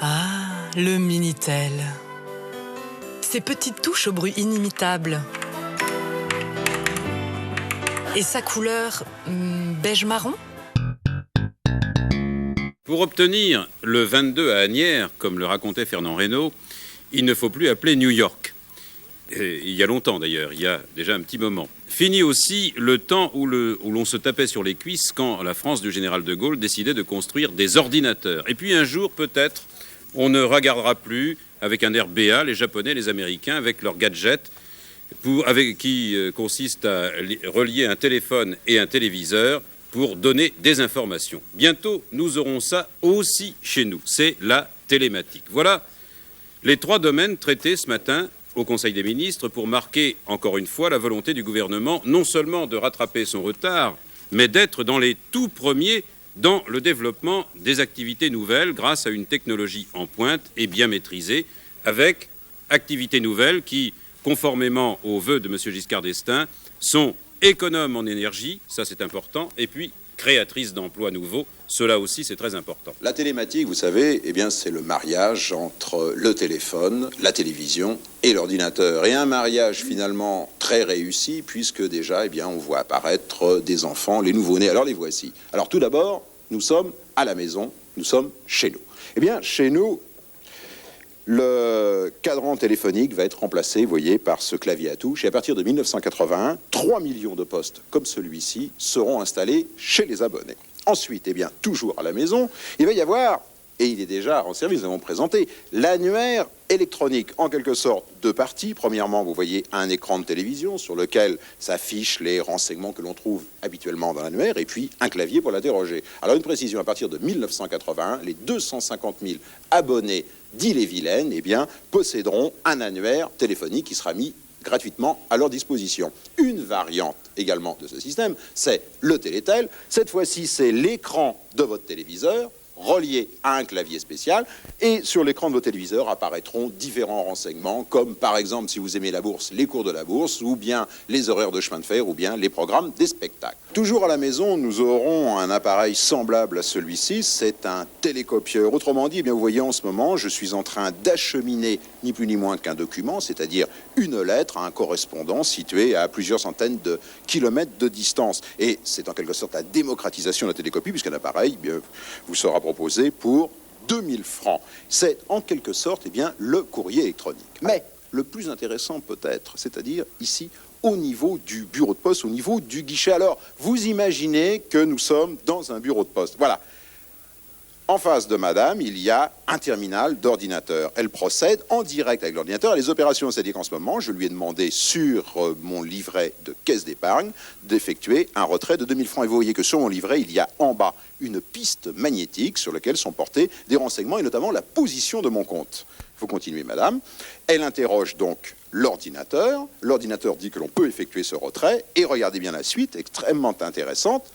Ah, le Minitel. Ses petites touches au bruit inimitable. Et sa couleur beige marron. Pour obtenir le 22 à Asnières, comme le racontait Fernand Reynaud, il ne faut plus appeler New York. Et il y a longtemps d'ailleurs, il y a déjà un petit moment. Fini aussi le temps où l'on se tapait sur les cuisses quand la France du général de Gaulle décidait de construire des ordinateurs. Et puis un jour, peut-être, on ne regardera plus avec un air béat les Japonais, les Américains, avec leurs gadgets, qui consistent à relier un téléphone et un téléviseur pour donner des informations. Bientôt, nous aurons ça aussi chez nous. C'est la télématique. Voilà les 3 domaines traités ce matin au Conseil des ministres pour marquer, encore une fois, la volonté du gouvernement non seulement de rattraper son retard, mais d'être dans les tout premiers dans le développement des activités nouvelles grâce à une technologie en pointe et bien maîtrisée, avec activités nouvelles qui, conformément aux vœux de M. Giscard d'Estaing, sont économes en énergie, ça c'est important, et puis créatrices d'emplois nouveaux, cela aussi c'est très important. La télématique, vous savez, eh bien, c'est le mariage entre le téléphone, la télévision et l'ordinateur. Et un mariage finalement très réussi, puisque déjà, eh bien, on voit apparaître des enfants, les nouveau-nés. Alors les voici. Alors tout d'abord, nous sommes à la maison, nous sommes chez nous. Eh bien, chez nous, le cadran téléphonique va être remplacé, vous voyez, par ce clavier à touche. Et à partir de 1981, 3 millions de postes comme celui-ci seront installés chez les abonnés. Ensuite, eh bien, toujours à la maison, il va y avoir, et il est déjà en service, nous avons présenté, l'annuaire électronique, en quelque sorte, 2 parties. Premièrement, vous voyez un écran de télévision sur lequel s'affichent les renseignements que l'on trouve habituellement dans l'annuaire, et puis un clavier pour l'interroger. Alors, une précision, à partir de 1981, les 250 000 abonnés d'Ille-et-Vilaine, eh bien, posséderont un annuaire téléphonique qui sera mis gratuitement à leur disposition. Une variante également de ce système, c'est le Télétel. Cette fois-ci, c'est l'écran de votre téléviseur relié à un clavier spécial, et sur l'écran de vos téléviseurs apparaîtront différents renseignements, comme par exemple, si vous aimez la bourse, les cours de la bourse, ou bien les horaires de chemin de fer, ou bien les programmes des spectacles. Toujours à la maison, nous aurons un appareil semblable à celui-ci, c'est un télécopieur. Autrement dit, eh bien, vous voyez en ce moment, je suis en train d'acheminer ni plus ni moins qu'un document, c'est-à-dire une lettre à un correspondant situé à plusieurs centaines de kilomètres de distance. Et c'est en quelque sorte la démocratisation de la télécopie, puisqu'un appareil, eh bien, vous sera proposé pour 2000 francs. C'est en quelque sorte, eh bien, le courrier électronique. Mais le plus intéressant peut-être, c'est-à-dire ici, au niveau du bureau de poste, au niveau du guichet. Alors, vous imaginez que nous sommes dans un bureau de poste. Voilà. En face de madame, il y a un terminal d'ordinateur. Elle procède en direct avec l'ordinateur à les opérations. C'est-à-dire qu'en ce moment, je lui ai demandé sur mon livret de caisse d'épargne d'effectuer un retrait de 2000 francs. Et vous voyez que sur mon livret, il y a en bas une piste magnétique sur laquelle sont portés des renseignements et notamment la position de mon compte. Il faut continuer, madame. Elle interroge donc l'ordinateur. L'ordinateur dit que l'on peut effectuer ce retrait. Et regardez bien la suite, extrêmement intéressante.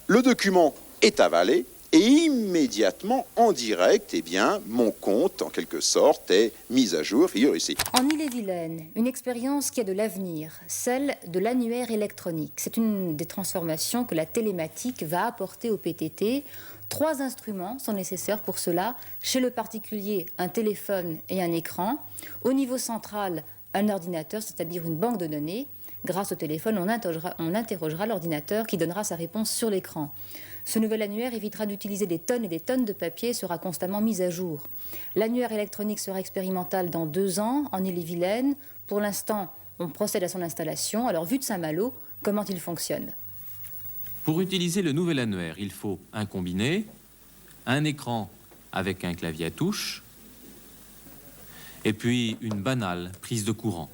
Le document est avalé et immédiatement, en direct, eh bien, mon compte, en quelque sorte, est mis à jour. Figure ici. En Ille-et-Vilaine, une expérience qui a de l'avenir, celle de l'annuaire électronique. C'est une des transformations que la télématique va apporter au PTT. 3 instruments sont nécessaires pour cela. Chez le particulier, un téléphone et un écran. Au niveau central, un ordinateur, c'est-à-dire une banque de données. Grâce au téléphone, on interrogera l'ordinateur qui donnera sa réponse sur l'écran. Ce nouvel annuaire évitera d'utiliser des tonnes et des tonnes de papier et sera constamment mis à jour. L'annuaire électronique sera expérimental dans 2 ans en Ille-et-Vilaine. Pour l'instant, on procède à son installation. Alors, vu de Saint-Malo, comment il fonctionne? Pour utiliser le nouvel annuaire, il faut un combiné, un écran avec un clavier à touche, et puis une banale prise de courant.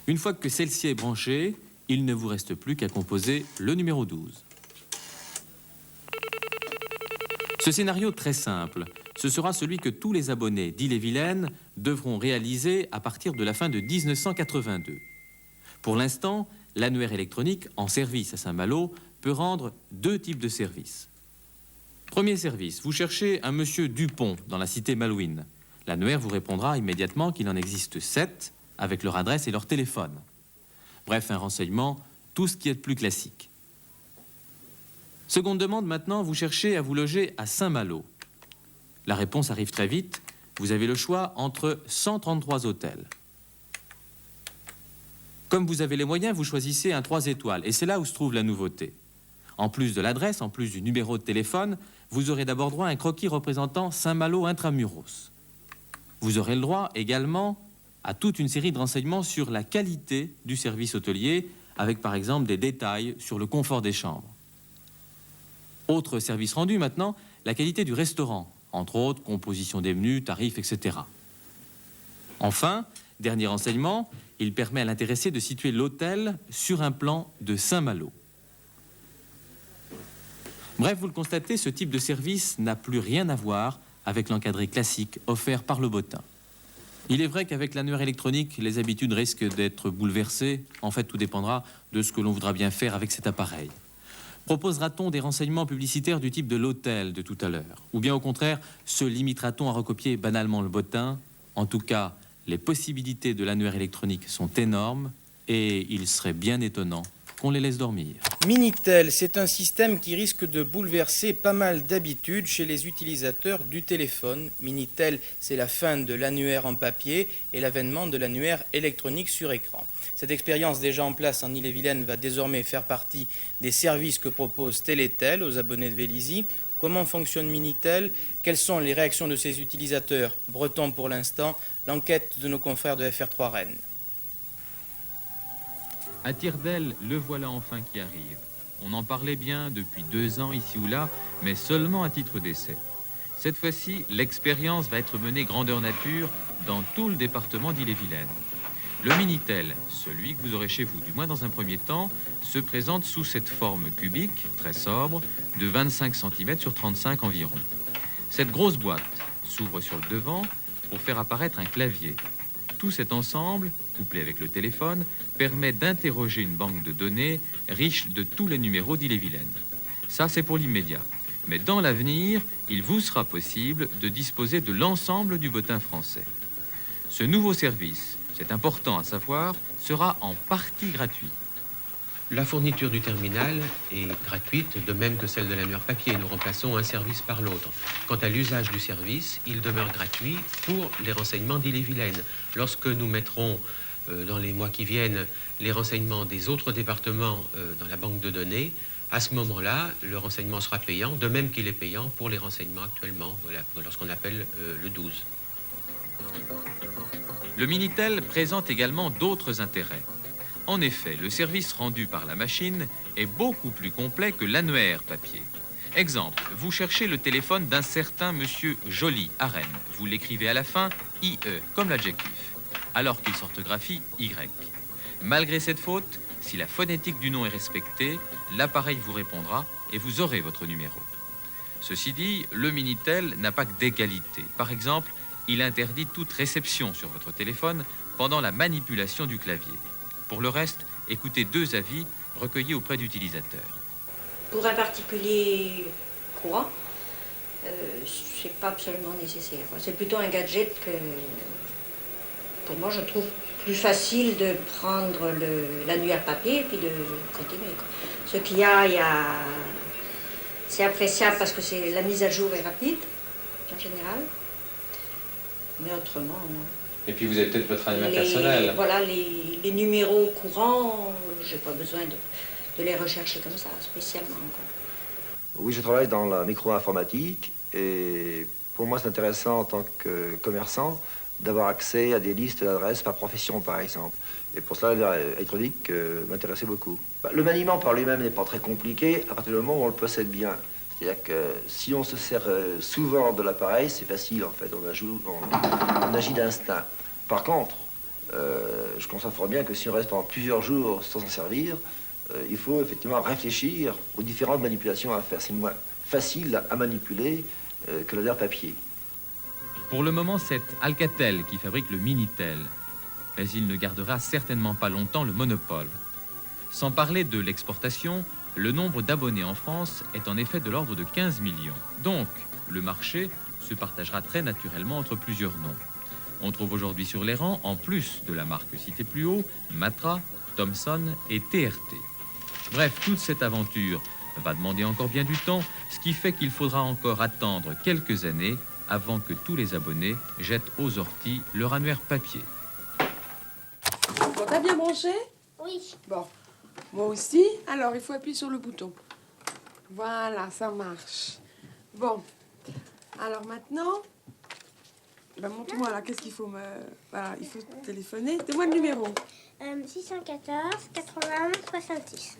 Une fois que celle-ci est branchée, il ne vous reste plus qu'à composer le numéro 12. Ce scénario très simple, ce sera celui que tous les abonnés d'Ille-et-Vilaine devront réaliser à partir de la fin de 1982. Pour l'instant, l'annuaire électronique en service à Saint-Malo peut rendre 2 types de services. Premier service, vous cherchez un monsieur Dupont dans la cité malouine. L'annuaire vous répondra immédiatement qu'il en existe 7 avec leur adresse et leur téléphone. Bref, un renseignement, tout ce qui est de plus classique. Seconde demande maintenant, vous cherchez à vous loger à Saint-Malo. La réponse arrive très vite. Vous avez le choix entre 133 hôtels. Comme vous avez les moyens, vous choisissez un 3 étoiles. Et c'est là où se trouve la nouveauté. En plus de l'adresse, en plus du numéro de téléphone, vous aurez d'abord droit à un croquis représentant Saint-Malo intramuros. Vous aurez le droit également à toute une série de renseignements sur la qualité du service hôtelier, avec par exemple des détails sur le confort des chambres. Autre service rendu maintenant, la qualité du restaurant, entre autres composition des menus, tarifs, etc. Enfin, dernier renseignement, il permet à l'intéressé de situer l'hôtel sur un plan de Saint-Malo. Bref, vous le constatez, ce type de service n'a plus rien à voir avec l'encadré classique offert par le bottin. Il est vrai qu'avec l'annuaire électronique, les habitudes risquent d'être bouleversées. En fait, tout dépendra de ce que l'on voudra bien faire avec cet appareil. Proposera-t-on des renseignements publicitaires du type de l'hôtel de tout à l'heure? Ou bien au contraire, se limitera-t-on à recopier banalement le bottin? En tout cas, les possibilités de l'annuaire électronique sont énormes et il serait bien étonnant qu'on les laisse dormir. Minitel, c'est un système qui risque de bouleverser pas mal d'habitudes chez les utilisateurs du téléphone. Minitel, c'est la fin de l'annuaire en papier et l'avènement de l'annuaire électronique sur écran. Cette expérience déjà en place en Ille-et-Vilaine va désormais faire partie des services que propose Télétel aux abonnés de Vélizy. Comment fonctionne Minitel? Quelles sont les réactions de ses utilisateurs bretons pour l'instant? L'enquête de nos confrères de FR3 Rennes. À tire-d'aile, le voilà enfin qui arrive. On en parlait bien depuis 2 ans ici ou là, mais seulement à titre d'essai. Cette fois-ci, l'expérience va être menée grandeur nature dans tout le département d'Ille-et-Vilaine. Le Minitel, celui que vous aurez chez vous, du moins dans un premier temps, se présente sous cette forme cubique, très sobre, de 25 cm sur 35 environ. Cette grosse boîte s'ouvre sur le devant pour faire apparaître un clavier. Tout cet ensemble, couplé avec le téléphone, permet d'interroger une banque de données riche de tous les numéros d'Ille-et-Vilaine. Ça, c'est pour l'immédiat. Mais dans l'avenir, il vous sera possible de disposer de l'ensemble du bottin français. Ce nouveau service, c'est important à savoir, sera en partie gratuit. La fourniture du terminal est gratuite, de même que celle de l'annuaire papier. Nous remplaçons un service par l'autre. Quant à l'usage du service, il demeure gratuit pour les renseignements d'Ille-et-Vilaine. Lorsque nous mettrons dans les mois qui viennent les renseignements des autres départements dans la banque de données, à ce moment-là, le renseignement sera payant, de même qu'il est payant pour les renseignements actuellement, voilà, lorsqu'on appelle le 12. Le Minitel présente également d'autres intérêts. En effet, le service rendu par la machine est beaucoup plus complet que l'annuaire papier. Exemple, vous cherchez le téléphone d'un certain monsieur Joly à Rennes. Vous l'écrivez à la fin IE, comme l'adjectif, alors qu'il s'orthographie Y. Malgré cette faute, si la phonétique du nom est respectée, l'appareil vous répondra et vous aurez votre numéro. Ceci dit, le Minitel n'a pas que des qualités. Par exemple, il interdit toute réception sur votre téléphone pendant la manipulation du clavier. Pour le reste, écoutez 2 avis recueillis auprès d'utilisateurs. Pour un particulier courant, c'est pas absolument nécessaire. C'est plutôt un gadget que, pour moi, je trouve plus facile de prendre l'annuaire papier et puis de continuer. Ce qu'il y a, c'est appréciable parce que la mise à jour est rapide, en général. Mais autrement, non. Et puis vous avez peut-être votre annuaire personnel. Voilà, les numéros courants, j'ai pas besoin de les rechercher comme ça, spécialement. Quoi. Oui, je travaille dans la micro-informatique et pour moi c'est intéressant en tant que commerçant d'avoir accès à des listes d'adresses par profession, par exemple. Et pour cela, l'électronique m'intéressait beaucoup. Le maniement par lui-même n'est pas très compliqué à partir du moment où on le possède bien. C'est-à-dire que si on se sert souvent de l'appareil, c'est facile en fait, on agit d'instinct. Par contre, je constate fort bien que si on reste pendant plusieurs jours sans s'en servir, il faut effectivement réfléchir aux différentes manipulations à faire. C'est moins facile à manipuler que l'annuaire papier. Pour le moment, c'est Alcatel qui fabrique le Minitel. Mais il ne gardera certainement pas longtemps le monopole. Sans parler de l'exportation, le nombre d'abonnés en France est en effet de l'ordre de 15 millions. Donc, le marché se partagera très naturellement entre plusieurs noms. On trouve aujourd'hui sur les rangs, en plus de la marque citée plus haut, Matra, Thomson et TRT. Bref, toute cette aventure va demander encore bien du temps, ce qui fait qu'il faudra encore attendre quelques années avant que tous les abonnés jettent aux orties leur annuaire papier. Bon, t'as bien branché? Oui. Bon, moi aussi. Alors, il faut appuyer sur le bouton. Voilà, ça marche. Bon, alors maintenant, ben montre-moi là, qu'est-ce qu'il faut me... Voilà, il faut téléphoner. Donne-moi le numéro. 614 81 66.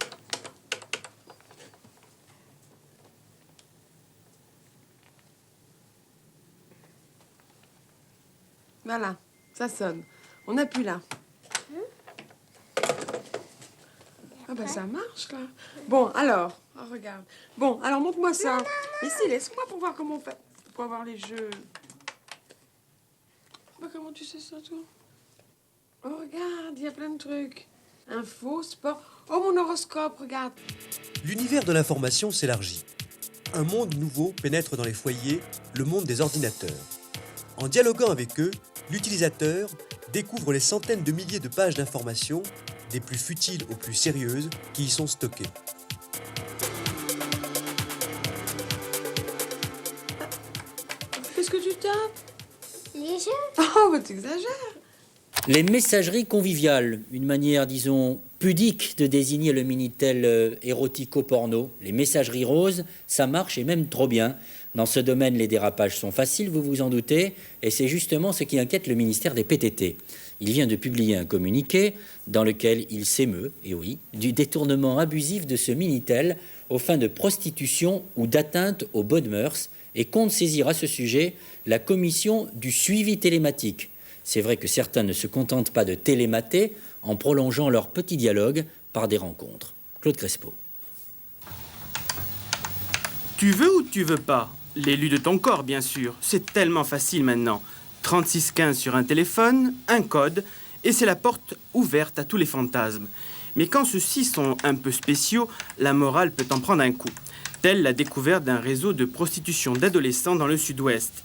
Voilà, ça sonne. On appuie là. Ah ben ça marche là. Bon, alors, oh, regarde. Bon, alors montre-moi ça. Mais si, laisse-moi pour voir comment on fait. Pour avoir les jeux. Bah, comment tu sais ça, toi? Oh, regarde, il y a plein de trucs. Info, sport. Oh, mon horoscope, regarde. L'univers de l'information s'élargit. Un monde nouveau pénètre dans les foyers, le monde des ordinateurs. En dialoguant avec eux, l'utilisateur découvre les centaines de milliers de pages d'informations, des plus futiles aux plus sérieuses, qui y sont stockées. Qu'est-ce que tu tapes? Les jeux. Oh, bah t'exagères. Les messageries conviviales, une manière, disons, pudique de désigner le Minitel érotico-porno. Les messageries roses, ça marche et même trop bien. Dans ce domaine, les dérapages sont faciles, vous vous en doutez, et c'est justement ce qui inquiète le ministère des PTT. Il vient de publier un communiqué dans lequel il s'émeut, et oui, du détournement abusif de ce Minitel aux fins de prostitution ou d'atteinte aux bonnes mœurs, et compte saisir à ce sujet la commission du suivi télématique. C'est vrai que certains ne se contentent pas de télémater en prolongeant leur petit dialogue par des rencontres. Claude Crespo. Tu veux ou tu veux pas? L'élu de ton corps, bien sûr. C'est tellement facile maintenant. 3615 sur un téléphone, un code, et c'est la porte ouverte à tous les fantasmes. Mais quand ceux-ci sont un peu spéciaux, la morale peut en prendre un coup. Telle la découverte d'un réseau de prostitution d'adolescents dans le sud-ouest.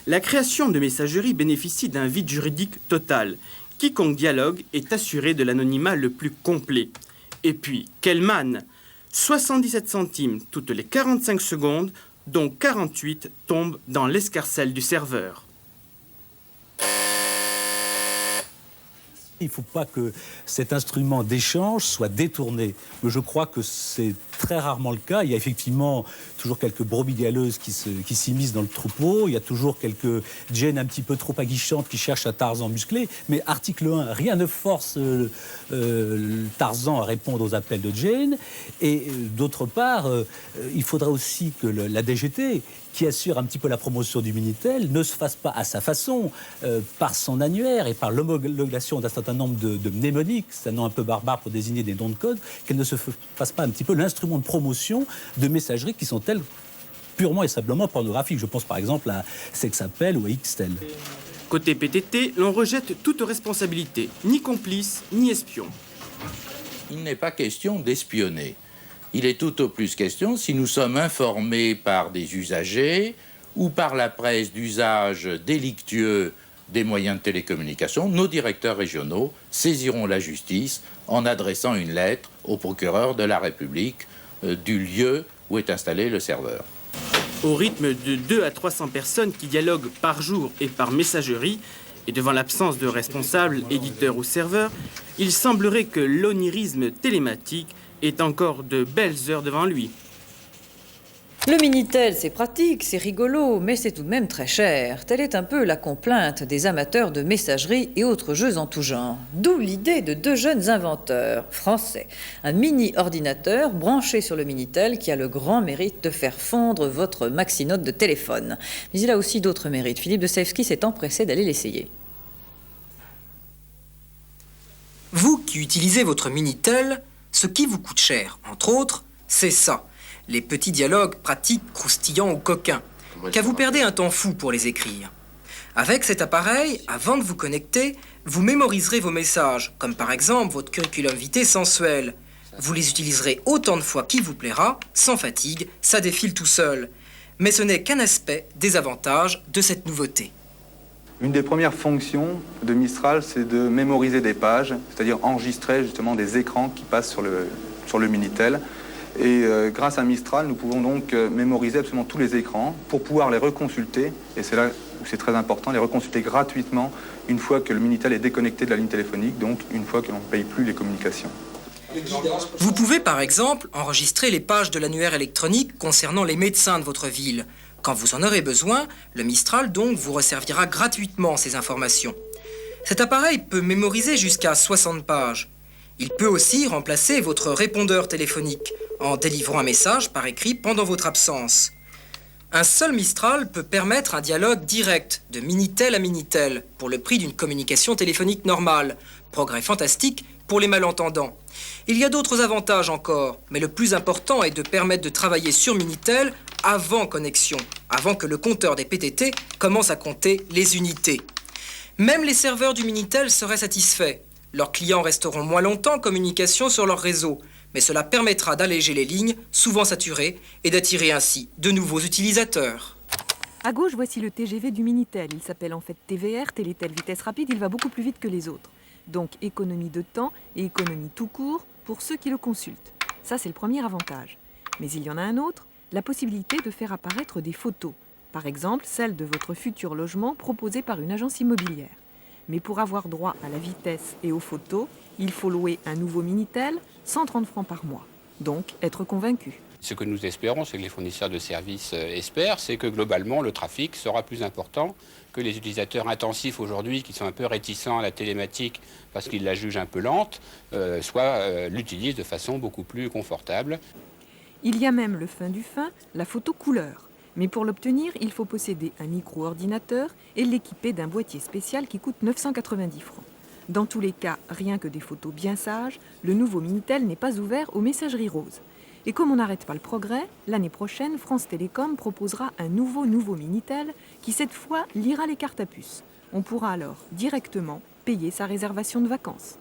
La création de messageries bénéficie d'un vide juridique total. Quiconque dialogue est assuré de l'anonymat le plus complet. Et puis, quelle manne! 77 centimes toutes les 45 secondes, dont 48 tombent dans l'escarcelle du serveur. Il ne faut pas que cet instrument d'échange soit détourné. Mais je crois que c'est très rarement le cas. Il y a effectivement toujours quelques brebis galeuses qui s'immiscent dans le troupeau. Il y a toujours quelques Jane un petit peu trop aguichantes qui cherchent à Tarzan musclé. Mais article 1, rien ne force Tarzan à répondre aux appels de Jane. Et d'autre part, il faudra aussi que la DGT, qui assure un petit peu la promotion du Minitel, ne se fasse pas à sa façon, par son annuaire et par l'homologation d'un certain nombre de mnémoniques, c'est un nom un peu barbare pour désigner des noms de code, qu'elle ne se fasse pas un petit peu l'instrument de promotion de messageries qui sont elles purement et simplement pornographiques. Je pense par exemple à Sexapel ou à Xtel. Côté PTT, l'on rejette toute responsabilité, ni complice, ni espion. Il n'est pas question d'espionner. Il est tout au plus question, si nous sommes informés par des usagers ou par la presse d'usage délictueux des moyens de télécommunication, nos directeurs régionaux saisiront la justice en adressant une lettre au procureur de la République du lieu où est installé le serveur. Au rythme de 200 à 300 personnes qui dialoguent par jour et par messagerie, et devant l'absence de responsables, éditeurs ou serveurs, il semblerait que l'onirisme télématique ait encore de belles heures devant lui. Le Minitel, c'est pratique, c'est rigolo, mais c'est tout de même très cher. Telle est un peu la complainte des amateurs de messagerie et autres jeux en tout genre. D'où l'idée de deux jeunes inventeurs français. Un mini-ordinateur branché sur le Minitel qui a le grand mérite de faire fondre votre maxinote de téléphone. Mais il a aussi d'autres mérites. Philippe de Saevski s'est empressé d'aller l'essayer. Vous qui utilisez votre Minitel, ce qui vous coûte cher, entre autres, c'est ça. Les petits dialogues pratiques, croustillants ou coquins, car vous perdez un temps fou pour les écrire. Avec cet appareil, avant de vous connecter, vous mémoriserez vos messages, comme par exemple votre curriculum vitae sensuel. Vous les utiliserez autant de fois qu'il vous plaira, sans fatigue, ça défile tout seul. Mais ce n'est qu'un aspect des avantages de cette nouveauté. Une des premières fonctions de Mistral, c'est de mémoriser des pages, c'est-à-dire enregistrer justement des écrans qui passent sur le Minitel. Et grâce à Mistral, nous pouvons donc mémoriser absolument tous les écrans pour pouvoir les reconsulter, et c'est là où c'est très important, les reconsulter gratuitement une fois que le Minitel est déconnecté de la ligne téléphonique, donc une fois que l'on ne paye plus les communications. Vous pouvez par exemple enregistrer les pages de l'annuaire électronique concernant les médecins de votre ville. Quand vous en aurez besoin, le Mistral donc vous resservira gratuitement ces informations. Cet appareil peut mémoriser jusqu'à 60 pages. Il peut aussi remplacer votre répondeur téléphonique en délivrant un message par écrit pendant votre absence. Un seul Mistral peut permettre un dialogue direct de Minitel à Minitel pour le prix d'une communication téléphonique normale. Progrès fantastique pour les malentendants. Il y a d'autres avantages encore, mais le plus important est de permettre de travailler sur Minitel avant connexion, avant que le compteur des PTT commence à compter les unités. Même les serveurs du Minitel seraient satisfaits. Leurs clients resteront moins longtemps en communication sur leur réseau, mais cela permettra d'alléger les lignes, souvent saturées, et d'attirer ainsi de nouveaux utilisateurs. À gauche, voici le TGV du Minitel. Il s'appelle en fait TVR, Télétel Vitesse Rapide. Il va beaucoup plus vite que les autres. Donc économie de temps et économie tout court pour ceux qui le consultent. Ça, c'est le premier avantage. Mais il y en a un autre, la possibilité de faire apparaître des photos. Par exemple, celle de votre futur logement proposé par une agence immobilière. Mais pour avoir droit à la vitesse et aux photos, il faut louer un nouveau Minitel, 130 francs par mois. Donc, être convaincu. Ce que nous espérons, ce que les fournisseurs de services espèrent, c'est que globalement, le trafic sera plus important, que les utilisateurs intensifs aujourd'hui, qui sont un peu réticents à la télématique parce qu'ils la jugent un peu lente, l'utilisent de façon beaucoup plus confortable. Il y a même le fin du fin, la photo couleur. Mais pour l'obtenir, il faut posséder un micro-ordinateur et l'équiper d'un boîtier spécial qui coûte 990 francs. Dans tous les cas, rien que des photos bien sages, le nouveau Minitel n'est pas ouvert aux messageries roses. Et comme on n'arrête pas le progrès, l'année prochaine, France Télécom proposera un nouveau Minitel qui cette fois lira les cartes à puce. On pourra alors directement payer sa réservation de vacances.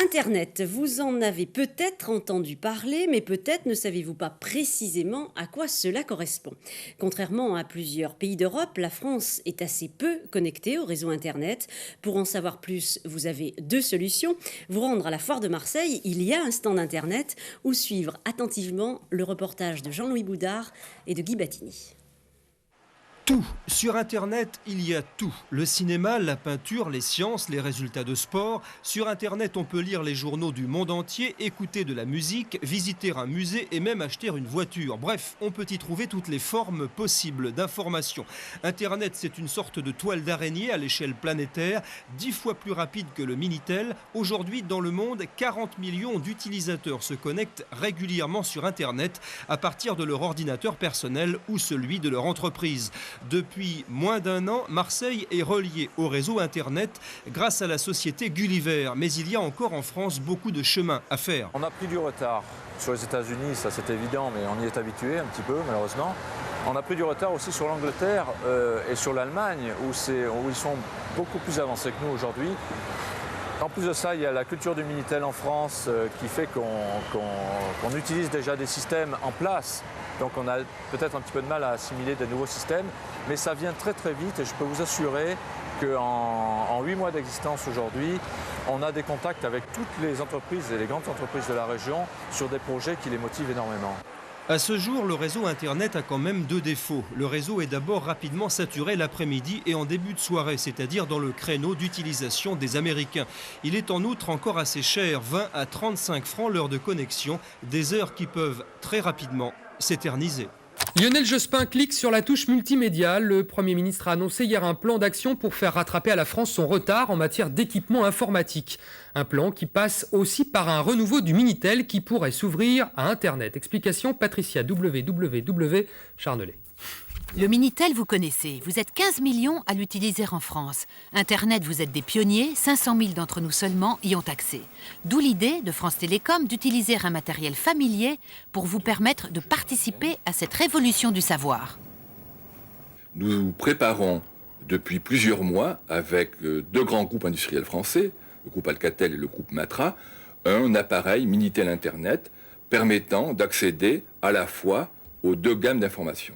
Internet, vous en avez peut-être entendu parler, mais peut-être ne savez-vous pas précisément à quoi cela correspond. Contrairement à plusieurs pays d'Europe, la France est assez peu connectée au réseau Internet. Pour en savoir plus, vous avez deux solutions. Vous rendre à la Foire de Marseille, il y a un stand Internet, ou suivre attentivement le reportage de Jean-Louis Boudard et de Guy Battini. Tout. Sur Internet, il y a tout. Le cinéma, la peinture, les sciences, les résultats de sport. Sur Internet, on peut lire les journaux du monde entier, écouter de la musique, visiter un musée et même acheter une voiture. Bref, on peut y trouver toutes les formes possibles d'information. Internet, c'est une sorte de toile d'araignée à l'échelle planétaire, 10 fois plus rapide que le Minitel. Aujourd'hui, dans le monde, 40 millions d'utilisateurs se connectent régulièrement sur Internet à partir de leur ordinateur personnel ou celui de leur entreprise. Depuis moins d'un an, Marseille est reliée au réseau Internet grâce à la société Gulliver. Mais il y a encore en France beaucoup de chemin à faire. On a pris du retard. Sur les États-Unis, ça c'est évident, mais on y est habitué un petit peu, malheureusement. On a pris du retard aussi sur l'Angleterre et sur l'Allemagne, où ils sont beaucoup plus avancés que nous aujourd'hui. En plus de ça, il y a la culture du Minitel en France qui fait qu'on utilise déjà des systèmes en place. Donc on a peut-être un petit peu de mal à assimiler de nouveaux systèmes, mais ça vient très très vite et je peux vous assurer qu'en 8 mois d'existence aujourd'hui, on a des contacts avec toutes les entreprises et les grandes entreprises de la région sur des projets qui les motivent énormément. À ce jour, le réseau Internet a quand même deux défauts. Le réseau est d'abord rapidement saturé l'après-midi et en début de soirée, c'est-à-dire dans le créneau d'utilisation des Américains. Il est en outre encore assez cher, 20 à 35 francs l'heure de connexion, des heures qui peuvent très rapidement s'éterniser. Lionel Jospin clique sur la touche multimédia. Le Premier ministre a annoncé hier un plan d'action pour faire rattraper à la France son retard en matière d'équipement informatique. Un plan qui passe aussi par un renouveau du Minitel qui pourrait s'ouvrir à Internet. Explication Patricia www. Charnelet. Le Minitel, vous connaissez. Vous êtes 15 millions à l'utiliser en France. Internet, vous êtes des pionniers. 500 000 d'entre nous seulement y ont accès. D'où l'idée de France Télécom d'utiliser un matériel familier pour vous permettre de participer à cette révolution du savoir. Nous préparons depuis plusieurs mois, avec deux grands groupes industriels français, le groupe Alcatel et le groupe Matra, un appareil Minitel Internet permettant d'accéder à la fois aux deux gammes d'informations.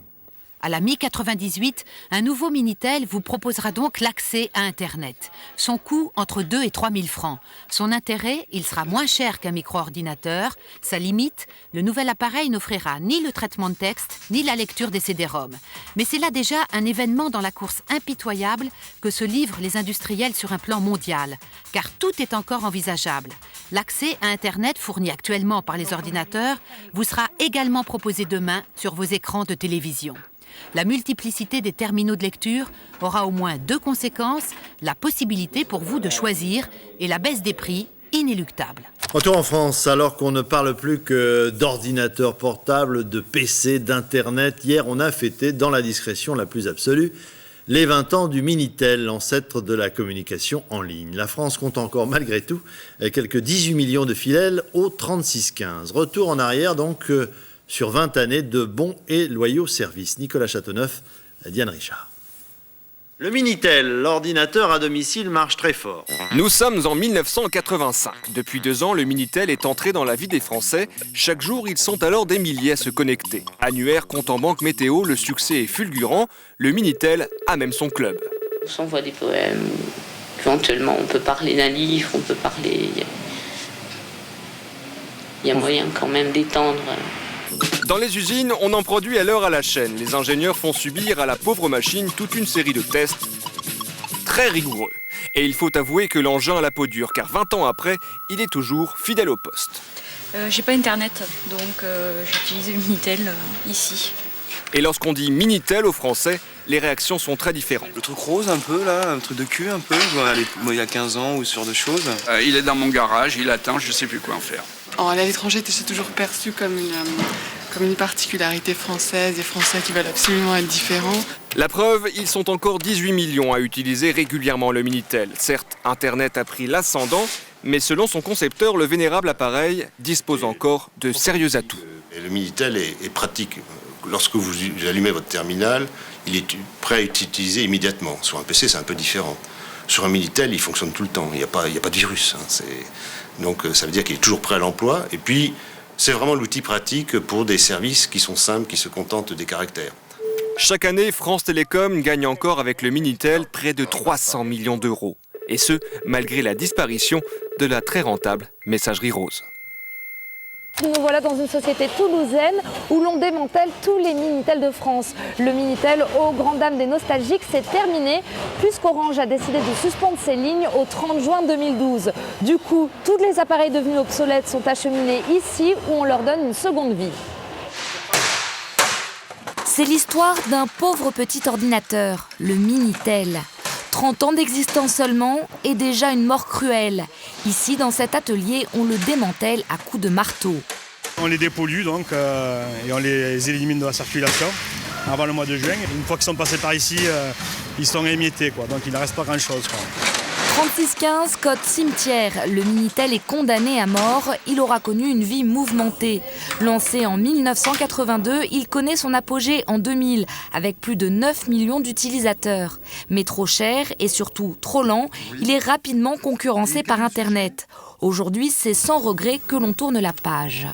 À la mi-98, un nouveau Minitel vous proposera donc l'accès à Internet. Son coût, entre 2 et 3 000 francs. Son intérêt, il sera moins cher qu'un micro-ordinateur. Sa limite, le nouvel appareil n'offrira ni le traitement de texte, ni la lecture des CD-ROM. Mais c'est là déjà un événement dans la course impitoyable que se livrent les industriels sur un plan mondial. Car tout est encore envisageable. L'accès à Internet fourni actuellement par les ordinateurs vous sera également proposé demain sur vos écrans de télévision. La multiplicité des terminaux de lecture aura au moins 2 conséquences, la possibilité pour vous de choisir et la baisse des prix inéluctable. Retour en France, alors qu'on ne parle plus que d'ordinateurs portables, de PC, d'Internet. Hier, on a fêté, dans la discrétion la plus absolue, les 20 ans du Minitel, l'ancêtre de la communication en ligne. La France compte encore, malgré tout, quelques 18 millions de fidèles au 3615. Retour en arrière, donc, sur 20 années de bons et loyaux services. Nicolas Châteauneuf, Diane Richard. Le Minitel, l'ordinateur à domicile, marche très fort. Nous sommes en 1985. Depuis 2 ans, le Minitel est entré dans la vie des Français. Chaque jour, ils sont alors des milliers à se connecter. Annuaire, compte en banque, météo, le succès est fulgurant. Le Minitel a même son club. On s'envoie des poèmes. Éventuellement, on peut parler d'un livre, on peut parler... Il y a moyen quand même d'étendre... Dans les usines, on en produit à l'heure à la chaîne. Les ingénieurs font subir à la pauvre machine toute une série de tests très rigoureux. Et il faut avouer que l'engin a la peau dure, car 20 ans après, il est toujours fidèle au poste. J'ai pas internet, donc j'utilise le Minitel ici. Et lorsqu'on dit Minitel aux Français, les réactions sont très différentes. Le truc rose un peu là, un truc de cul un peu, il y a 15 ans ou ce genre de choses. Il est dans mon garage, il attend, je sais plus quoi en faire. À l'étranger, c'est toujours perçu comme une particularité française, des Français qui veulent absolument être différents. La preuve, ils sont encore 18 millions à utiliser régulièrement le Minitel. Certes, Internet a pris l'ascendant, mais selon son concepteur, le vénérable appareil dispose encore de sérieux atouts. Et le Minitel est pratique. Lorsque vous allumez votre terminal, il est prêt à être utilisé immédiatement. Sur un PC, c'est un peu différent. Sur un Minitel, il fonctionne tout le temps. Il n'y a pas de virus. Donc ça veut dire qu'il est toujours prêt à l'emploi. Et puis, c'est vraiment l'outil pratique pour des services qui sont simples, qui se contentent des caractères. Chaque année, France Télécom gagne encore avec le Minitel près de 300 millions d'euros. Et ce, malgré la disparition de la très rentable messagerie rose. Nous voilà dans une société toulousaine où l'on démantèle tous les Minitel de France. Le Minitel, aux grandes dames des nostalgiques, c'est terminé puisqu'Orange a décidé de suspendre ses lignes au 30 juin 2012. Du coup, tous les appareils devenus obsolètes sont acheminés ici où on leur donne une seconde vie. C'est l'histoire d'un pauvre petit ordinateur, le Minitel. 30 ans d'existence seulement et déjà une mort cruelle. Ici, dans cet atelier, on le démantèle à coups de marteau. On les dépollue donc et on les élimine de la circulation avant le mois de juin. Une fois qu'ils sont passés par ici, ils sont émiettés, donc il ne reste pas grand-chose. 3615, code cimetière. Le Minitel est condamné à mort. Il aura connu une vie mouvementée. Lancé en 1982, il connaît son apogée en 2000, avec plus de 9 millions d'utilisateurs. Mais trop cher et surtout trop lent, il est rapidement concurrencé par Internet. Aujourd'hui, c'est sans regret que l'on tourne la page.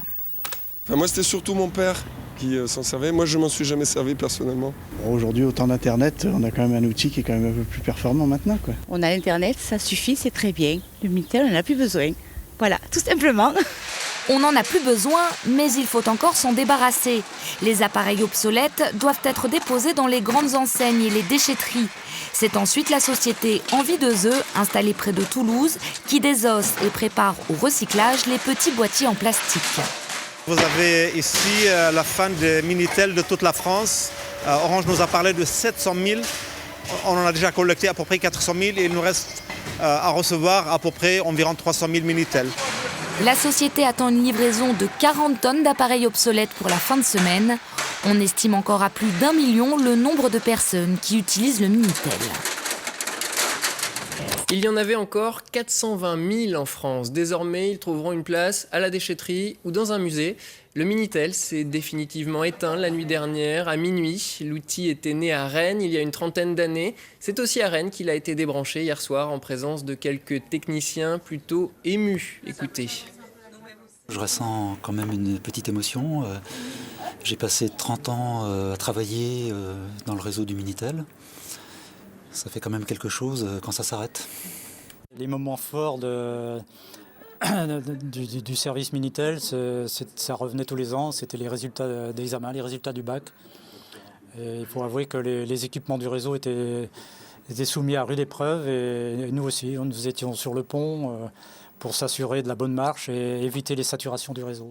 Moi, c'était surtout mon père qui s'en servait. Moi, je m'en suis jamais servi personnellement. Aujourd'hui, au temps d'Internet, on a quand même un outil qui est quand même un peu plus performant maintenant, quoi. On a Internet, ça suffit, c'est très bien. Le Minitel, on n'en a plus besoin. Voilà, tout simplement. On n'en a plus besoin, mais il faut encore s'en débarrasser. Les appareils obsolètes doivent être déposés dans les grandes enseignes et les déchetteries. C'est ensuite la société Envie de Zeux, installée près de Toulouse, qui désosse et prépare au recyclage les petits boîtiers en plastique. Vous avez ici la fin des Minitel de toute la France. Orange nous a parlé de 700 000. On en a déjà collecté à peu près 400 000 et il nous reste à recevoir à peu près environ 300 000 Minitel. La société attend une livraison de 40 tonnes d'appareils obsolètes pour la fin de semaine. On estime encore à plus d'1 million le nombre de personnes qui utilisent le Minitel. Il y en avait encore 420 000 en France. Désormais, ils trouveront une place à la déchetterie ou dans un musée. Le Minitel s'est définitivement éteint la nuit dernière, à minuit. L'outil était né à Rennes il y a une trentaine d'années. C'est aussi à Rennes qu'il a été débranché hier soir en présence de quelques techniciens plutôt émus. Écoutez. Je ressens quand même une petite émotion. J'ai passé 30 ans à travailler dans le réseau du Minitel. Ça fait quand même quelque chose quand ça s'arrête. Les moments forts du service Minitel, ça revenait tous les ans, c'était les résultats d'examen, les résultats du bac. Et il faut avouer que les équipements du réseau étaient soumis à rude épreuve et nous aussi, nous étions sur le pont pour s'assurer de la bonne marche et éviter les saturations du réseau.